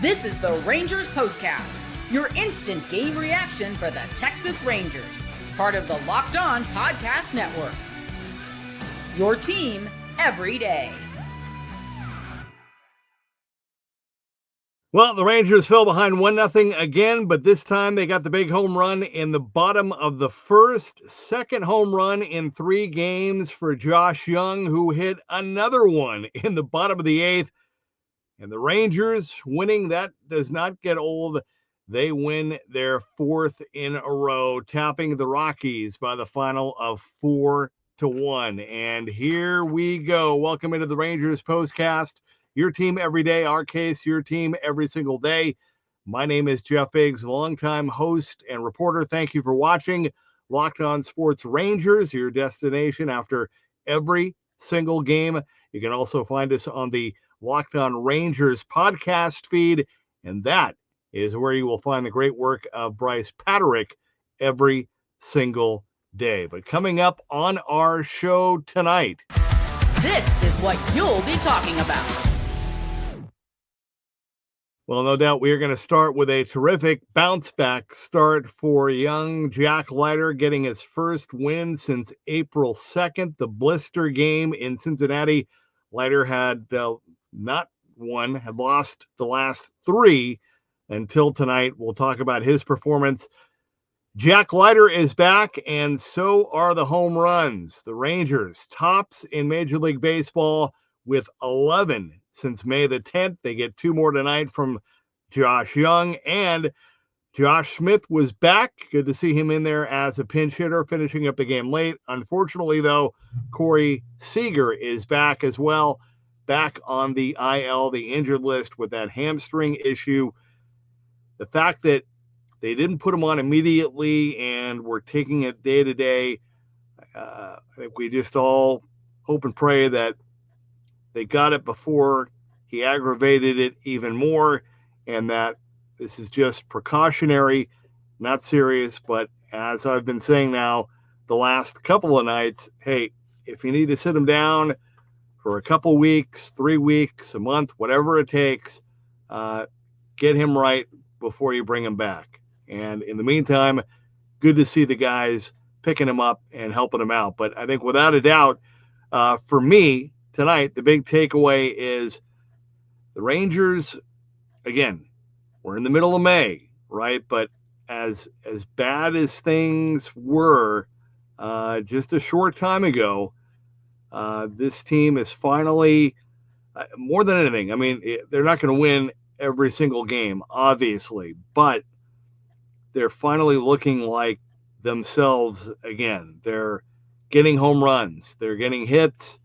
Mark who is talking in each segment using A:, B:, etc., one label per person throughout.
A: This is the Rangers POSTCAST, your instant game reaction for the Texas Rangers, part of the Locked On Podcast Network. Your team every day.
B: Well, the Rangers fell behind 1-0 again, but this time they got the big home run in the bottom of the first. Second home run in 3 games for Josh Jung, who hit another one in the bottom of the 8th. And the Rangers winning, that does not get old. They win their 4th in a row, topping the Rockies by the final of 4-1. And here we go. Welcome into the Rangers POSTCAST. Your team every day, our case, your team every single day. My name is Jeff Biggs, longtime host and reporter. Thank you for watching Locked On Sports Rangers, your destination after every single game. You can also find us on the Locked On Rangers podcast feed, and that is where you will find the great work of Bryce Paterick every single day. But coming up on our show tonight,
A: this is what you'll be talking about.
B: Well, no doubt we are going to start with a terrific bounce-back start for young Jack Leiter, getting his first win since April 2nd, the blister game in Cincinnati. Leiter had not won, had lost the last 3 until tonight. We'll talk about his performance. Jack Leiter is back, and so are the home runs. The Rangers, tops in Major League Baseball with 11 since May the 10th. They get 2 more tonight from Josh Jung, and Josh Smith was back. Good to see him in there as a pinch hitter, finishing up the game late. Unfortunately, though, Corey Seager is back as well, back on the IL, the injured list with that hamstring issue. The fact that they didn't put him on immediately and were taking it day to day, I think we just all hope and pray that they got it before he aggravated it even more, and that this is just precautionary, not serious. But as I've been saying now the last couple of nights, hey, if you need to sit him down for a couple weeks, 3 weeks, a month, whatever it takes, get him right before you bring him back. And in the meantime, good to see the guys picking him up and helping him out. But I think without a doubt, for me, tonight, the big takeaway is the Rangers, again, we're in the middle of May, right? But as bad as things were just a short time ago, this team is finally, more than anything, I mean, they're not going to win every single game, obviously, but they're finally looking like themselves again. They're getting home runs. They're getting hits.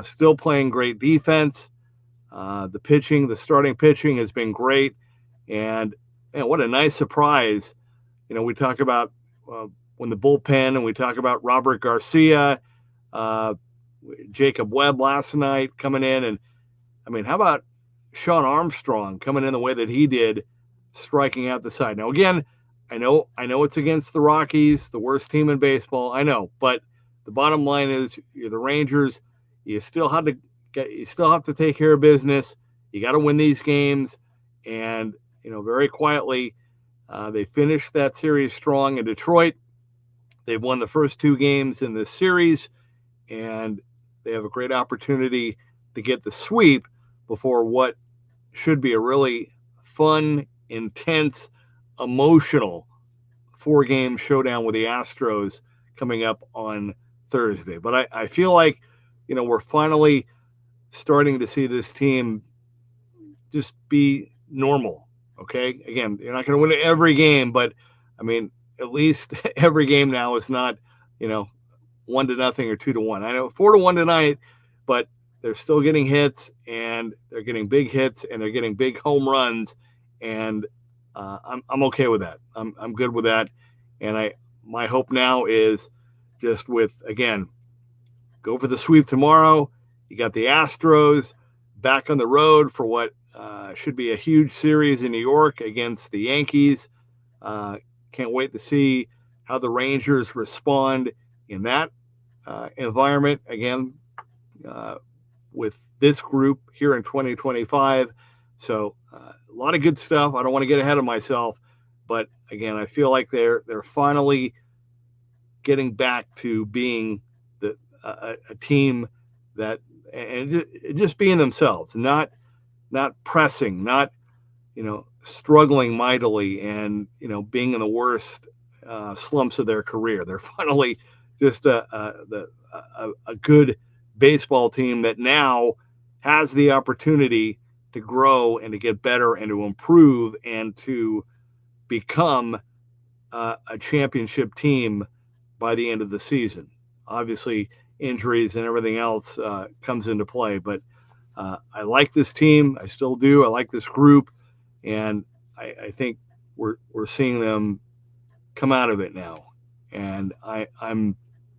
B: Still playing great defense. The pitching, the starting pitching has been great. And man, what a nice surprise. You know, we talk about when the bullpen, and we talk about Robert Garcia, Jacob Webb last night coming in. And I mean, how about Sean Armstrong coming in the way that he did, striking out the side? Now, again, I know it's against the Rockies, the worst team in baseball. I know, but the bottom line is you're the Rangers. You still have to take care of business. You got to win these games. And, you know, very quietly, they finished that series strong in Detroit. They've won the first 2 games in this series, and they have a great opportunity to get the sweep before what should be a really fun, intense, emotional 4-game showdown with the Astros coming up on Thursday. But I feel like, you know, we're finally starting to see this team just be normal, okay? Again, you're not going to win every game, but, I mean, at least every game now is not, you know, 1-0 or 2-1. I know 4-1 tonight, but they're still getting hits, and they're getting big hits, and they're getting big home runs, and I'm okay with that. I'm good with that, and my hope now is just with, again, go for the sweep tomorrow. You got the Astros back on the road for what should be a huge series in New York against the Yankees. Can't wait to see how the Rangers respond in that environment. Again, with this group here in 2025, So a lot of good stuff. I don't want to get ahead of myself, but again, I feel like they're finally getting back to being a team that, and just being themselves, not pressing, not struggling mightily, and being in the worst slumps of their career. They're finally just a good baseball team that now has the opportunity to grow and to get better and to improve and to become a championship team by the end of the season. Obviously, injuries and everything else comes into play, but I like this team. I still do. I like this group, and I think we're seeing them come out of it now, and I'm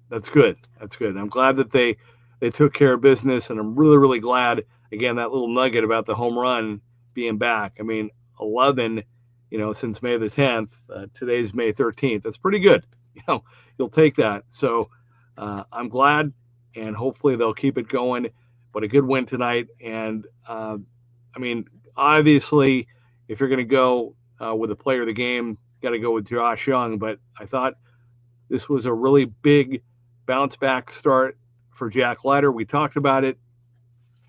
B: that's good. That's good. I'm glad that they took care of business, and I'm really glad. Again, that little nugget about the home run being back. I mean, 11, since May the 10th. Today's May 13th. That's pretty good. You'll take that. So I'm glad, and hopefully they'll keep it going. But a good win tonight, and I mean, obviously, if you're going to go with a player of the game, you got to go with Josh Jung. But I thought this was a really big bounce back start for Jack Leiter. We talked about it.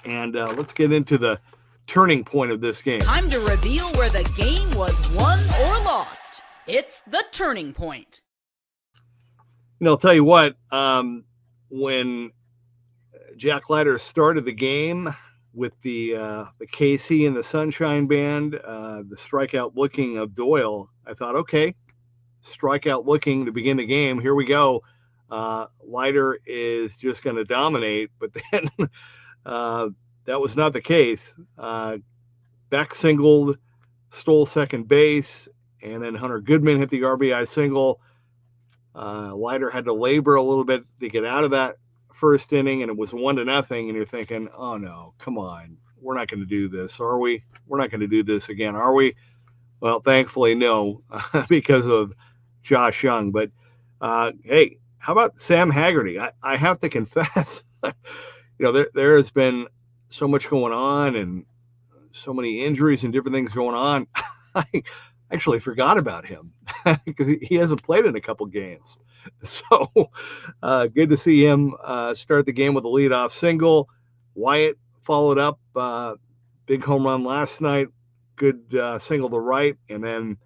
B: And let's get into the turning point of this game.
A: Time to reveal where the game was won or lost. It's the turning point.
B: I'll tell you what, when Jack Leiter started the game with the KC and the Sunshine Band, the strikeout looking of Doyle, I thought, okay, strikeout looking to begin the game. Here we go. Leiter is just going to dominate. But then that was not the case. Beck singled, stole second base, and then Hunter Goodman hit the RBI single. Leiter had to labor a little bit to get out of that first inning, and it was 1-0. And you're thinking, oh no, come on, we're not going to do this, are we? We're not going to do this again, are we? Well, thankfully, no, because of Josh Jung. But hey, how about Sam Haggerty? I have to confess, there has been so much going on and so many injuries and different things going on. I actually forgot about him because he hasn't played in a couple games. So good to see him start the game with a leadoff single. Wyatt followed up, big home run last night, good single to right, and then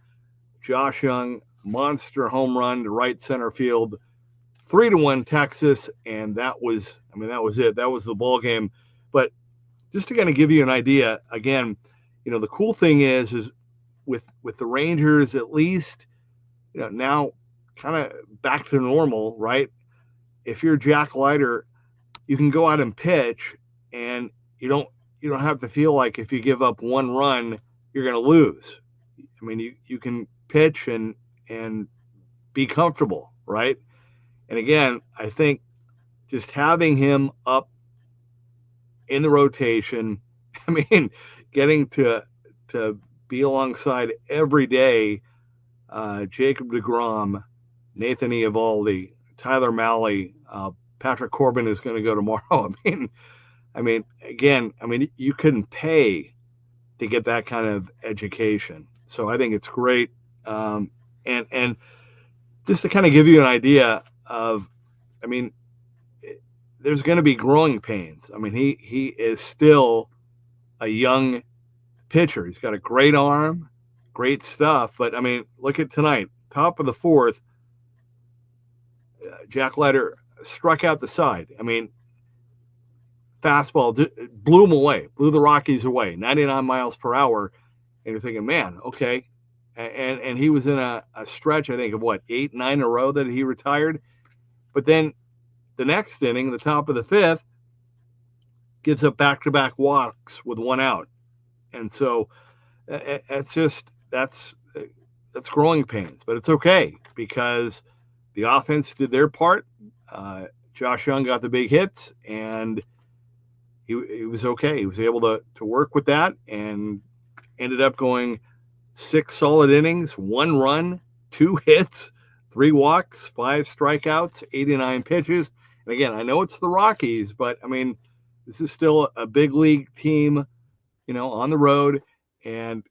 B: Josh Jung, monster home run to right center field, 3-1 Texas, and that was it. That was the ball game. But just to kind of give you an idea, again, the cool thing is with the Rangers, at least, now kind of back to normal, right? If you're Jack Leiter, you can go out and pitch, and you don't have to feel like if you give up one run, you're going to lose. I mean, you can pitch and be comfortable, right? And again, I think just having him up in the rotation, I mean, getting to be alongside every day, Jacob deGrom, Nathan Eovaldi, Tyler Mahle, Patrick Corbin is going to go tomorrow. I mean, again, you couldn't pay to get that kind of education. So I think it's great. And just to kind of give you an idea of, there's going to be growing pains. He is still a young pitcher. He's got a great arm, great stuff. But look at tonight, top of the fourth, Jack Leiter struck out the side. Fastball blew him away, blew the Rockies away, 99 miles per hour. And you're thinking, man, okay. And he was in a stretch, I think, of 8, 9 in a row that he retired. But then the next inning, the top of the fifth, gives up back-to-back walks with one out. And so that's growing pains. But it's okay because the offense did their part. Josh Jung got the big hits, and he was okay. He was able to work with that and ended up going 6 solid innings, 1 run, 2 hits, 3 walks, 5 strikeouts, 89 pitches. And again, I know it's the Rockies, but this is still a big league team, on the road. And,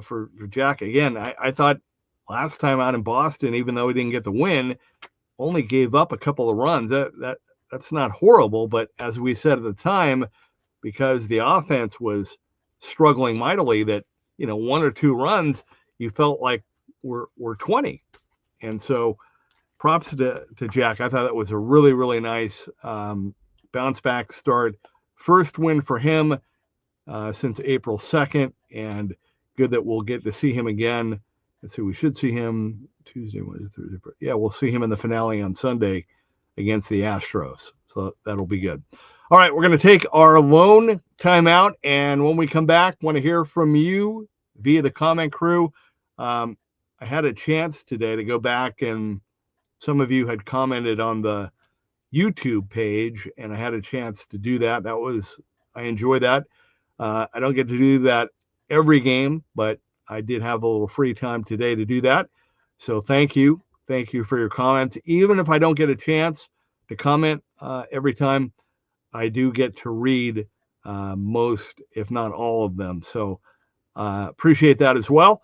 B: for Jack, again, I thought last time out in Boston, even though he didn't get the win, only gave up a couple of runs. That's not horrible, but as we said at the time, because the offense was struggling mightily, that, one or two runs, you felt like we're 20. And so props to Jack. I thought that was a really, really nice bounce back start. First win for him since April 2nd, and good that we'll get to see him again. Let's see, we should see him Tuesday, Wednesday, Thursday. Yeah, we'll see him in the finale on Sunday against the Astros. So that'll be good. All right, we're going to take our lone timeout, and when we come back, want to hear from you via the comment crew. I had a chance today to go back, and some of you had commented on the YouTube page, and I had a chance to do that. I enjoy that. I don't get to do that every game, but I did have a little free time today to do that. So thank you. Thank you for your comments. Even if I don't get a chance to comment every time, I do get to read most, if not all of them. So appreciate that as well.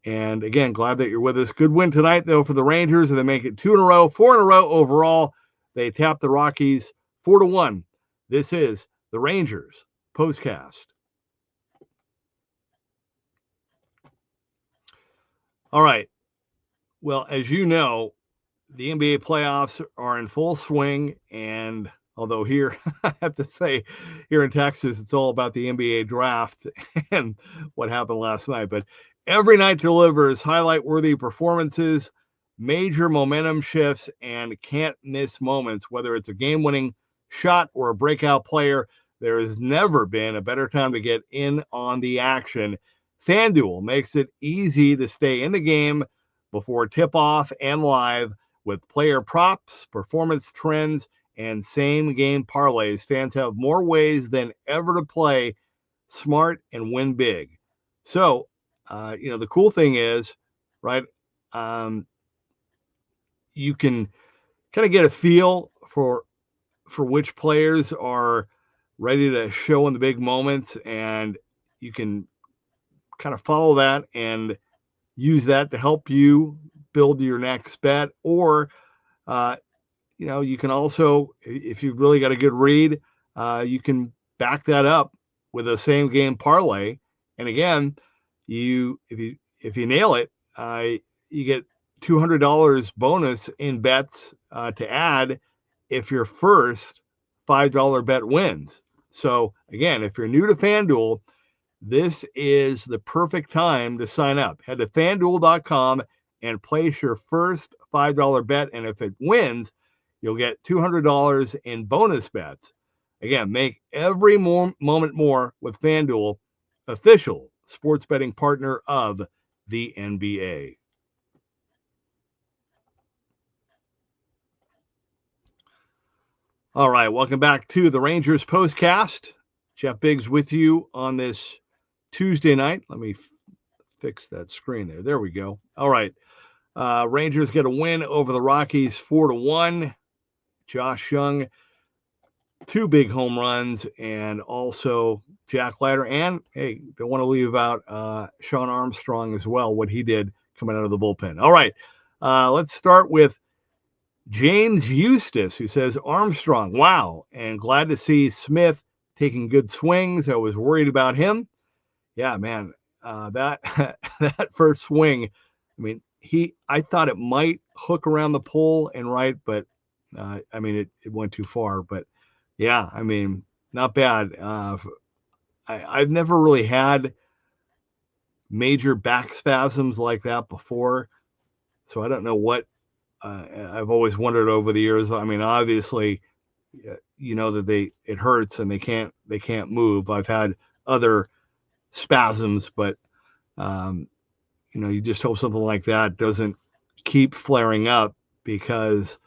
B: And again, glad that you're with us. Good win tonight, though, for the Rangers. And they make it 2 in a row, 4 in a row overall. They tap the Rockies 4-1. This is the Rangers POSTCAST. All right. Well, as you know, the NBA playoffs are in full swing. And although here, I have to say, here in Texas, it's all about the NBA draft and what happened last night. But every night delivers highlight-worthy performances, major momentum shifts, and can't-miss moments. Whether it's a game-winning shot or a breakout player, there has never been a better time to get in on the action. FanDuel makes it easy to stay in the game before tip-off and live with player props, performance trends, and same-game parlays. Fans have more ways than ever to play smart and win big. So, the cool thing is, right, you can kind of get a feel for which players are ready to show in the big moments, and you can kind of follow that and use that to help you build your next bet. Or, you can also, if you've really got a good read, you can back that up with a same game parlay. And again, if you nail it, you get $200 bonus in bets to add if your first $5 bet wins. So again, if you're new to FanDuel, this is the perfect time to sign up. Head to FanDuel.com and place your first $5 bet, and if it wins, you'll get $200 in bonus bets. Again, make every moment more with FanDuel, official sports betting partner of the NBA. All right, welcome back to the Rangers POSTCAST. Jeff Biggs with you on this Tuesday night. Let me fix that screen there. There we go. All right. Rangers get a win over the Rockies 4-1. Josh Jung, 2 big home runs, and also Jack Leiter. And, hey, don't want to leave out Sean Armstrong as well, what he did coming out of the bullpen. All right. Let's start with James Eustace, who says, Armstrong, wow, and glad to see Smith taking good swings. I was worried about him. Yeah, man, that that first swing, I mean, I thought it might hook around the pole and right, but it went too far. But yeah, I mean, not bad. I've never really had major back spasms like that before, so I don't know what. I've always wondered over the years. I mean, obviously, that it hurts and they can't move. I've had other spasms, but you just hope something like that doesn't keep flaring up, because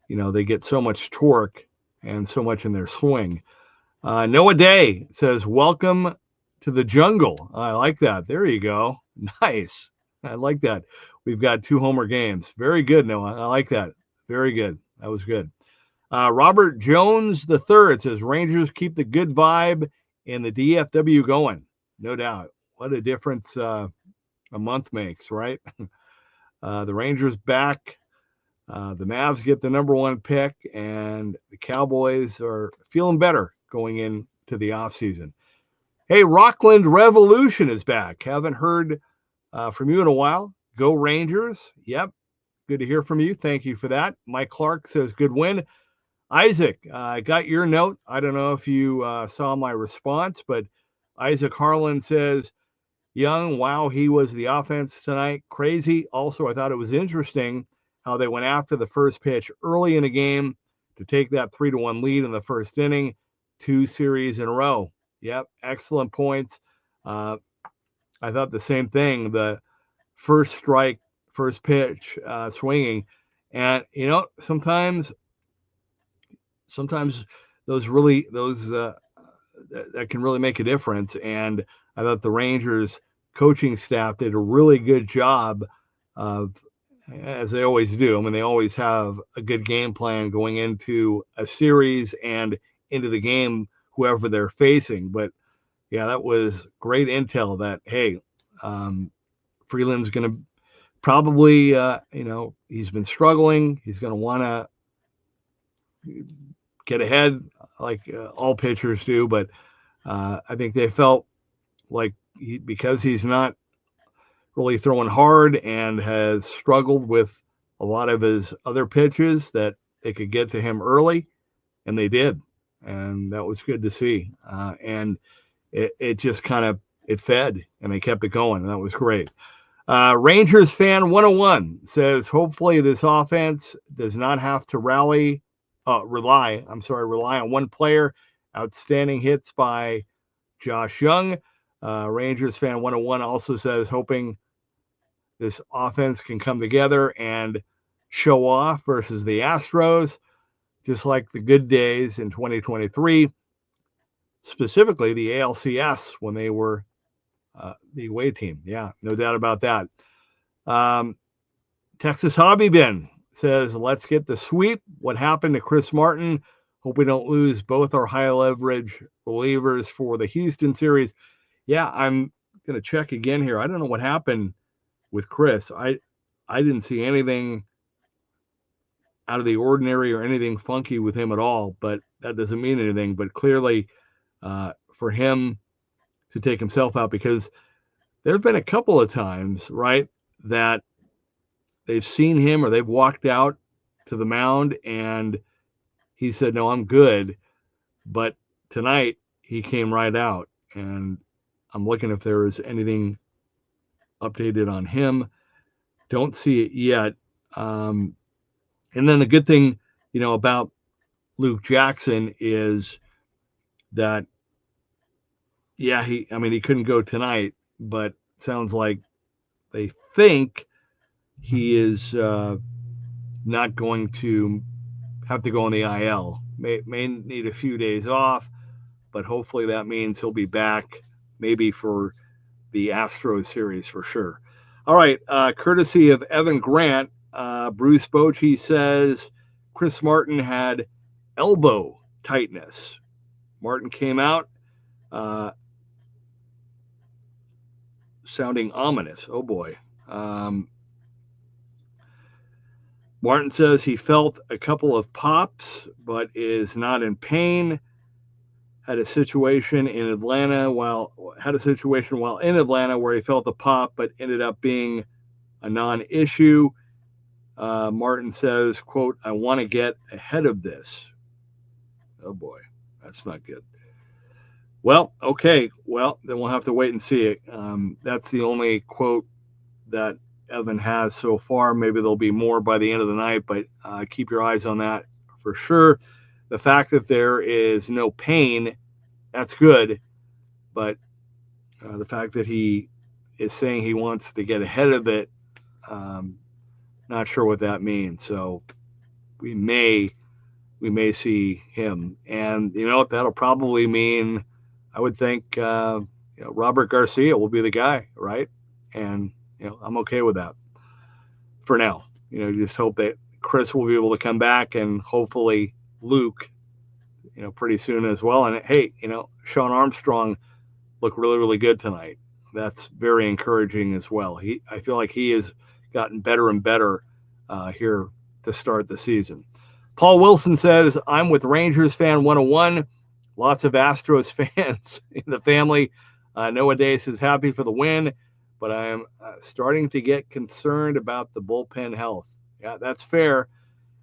B: they get so much torque and so much in their swing. Noah Day says, welcome to the jungle. I like that. There you go. Nice. I like that. We've got 2 homer games. Very good, Noah. I like that. Very good. That was good. Robert Jones III says, Rangers keep the good vibe and the DFW going. no doubt. What a difference a month makes, right? The Rangers back. The Mavs get the number 1 pick, and the Cowboys are feeling better going into the offseason. Hey, Rockland Revolution is back. Haven't heard from you in a while. Go Rangers. Yep. Good to hear from you. Thank you for that. Mike Clark says, good win. Isaac, I got your note. I don't know if you saw my response, but Isaac Harlan says, Jung, wow, he was the offense tonight. Crazy. Also, I thought it was interesting how they went after the first pitch early in the game to take that 3-1 lead in the first inning, 2 series in a row. Yep, excellent points. I thought the same thing. The first strike, first pitch, swinging. And, sometimes those that can really make a difference. And I thought the Rangers coaching staff did a really good job of, as they always do. I mean, they always have a good game plan going into a series and into the game, whoever they're facing. But yeah, that was great intel that, hey, Freeland's going to probably, he's been struggling. He's going to want to get ahead like all pitchers do. But I think they felt like because he's not really throwing hard and has struggled with a lot of his other pitches, that they could get to him early, and they did. And that was good to see. And it just kind of, it fed, and they kept it going, and that was great. Rangers fan 101 says, hopefully this offense does not have to rely on one player. Outstanding hits by Josh Jung. Rangers fan 101 also says, hoping this offense can come together and show off versus the Astros, just like the good days in 2023, specifically the ALCS when they were the away team. Yeah, no doubt about that. Texas Hobby Bin says, let's get the sweep. What happened to Chris Martin? Hope we don't lose both our high leverage relievers for the Houston series. Yeah, I'm going to check again here. I don't know what happened with Chris. I didn't see anything out of the ordinary or anything funky with him at all, but that doesn't mean anything. But clearly for him to take himself out, because there have been a couple of times, right, that they've seen him or they've walked out to the mound and he said, no, I'm good. But tonight he came right out, and I'm looking if there is anything updated on him. Don't see it yet. And then the good thing, about Luke Jackson is that, yeah, he couldn't go tonight, but it sounds like they think he is not going to have to go on the IL. May need a few days off, but hopefully that means he'll be back maybe for the Astros series for sure. All right, courtesy of Evan Grant, Bruce Bochy says Chris Martin had elbow tightness. Martin came out sounding ominous. Oh boy. Martin says he felt a couple of pops, but is not in pain. Had a situation while in Atlanta where he felt a pop, but ended up being a non-issue. Martin says, quote, I want to get ahead of this. Oh boy, that's not good. Well, okay. Well, then we'll have to wait and see it. That's the only quote that Evan has so far. Maybe there'll be more by the end of the night, but keep your eyes on that for sure. The fact that there is no pain, that's good. But the fact that he is saying he wants to get ahead of it, not sure what that means. So we may see him. And, that'll probably mean, I would think, Robert Garcia will be the guy, right? And, I'm okay with that for now. Just hope that Chris will be able to come back, and hopefully Luke, pretty soon as well. And hey, Sean Armstrong look really, really good tonight. That's very encouraging as well. I feel like he has gotten better and better here to start the season. Paul Wilson says, I'm with Rangers fan 101. Lots of Astros fans in the family. Noah Day says, happy for the win, but I am starting to get concerned about the bullpen health. Yeah, that's fair.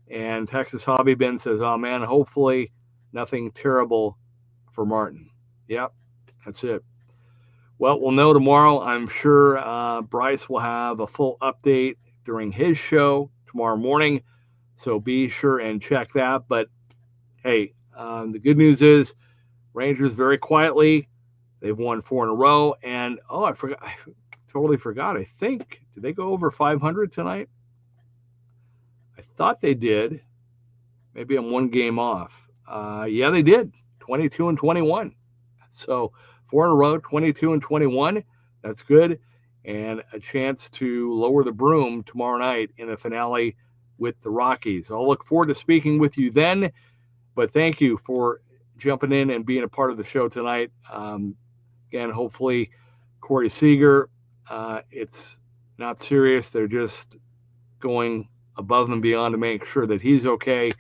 B: And Texas Hobby Ben says, oh, man, hopefully nothing terrible for Martin. Yep, that's it. Well, we'll know tomorrow. I'm sure Bryce will have a full update during his show tomorrow morning. So be sure and check that. But, hey, the good news is Rangers very quietly, they've won 4 in a row. And, I totally forgot. I think, did they go over 500 tonight? I thought they did. Maybe I'm one game off. Yeah, they did. 22 and 21. So 4 in a row, 22 and 21. That's good. And a chance to lower the broom tomorrow night in the finale with the Rockies. I'll look forward to speaking with you then. But thank you for jumping in and being a part of the show tonight. Again, hopefully Corey Seager, it's not serious. They're just going above and beyond to make sure that he's okay.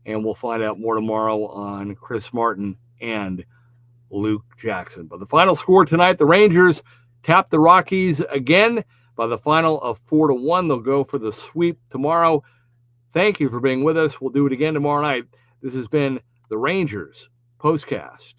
B: And we'll find out more tomorrow on Chris Martin and Luke Jackson. But the final score tonight, the Rangers tap the Rockies again by the final of 4-1. They'll go for the sweep tomorrow. Thank you for being with us. We'll do it again tomorrow night. This has been the Rangers Postcast.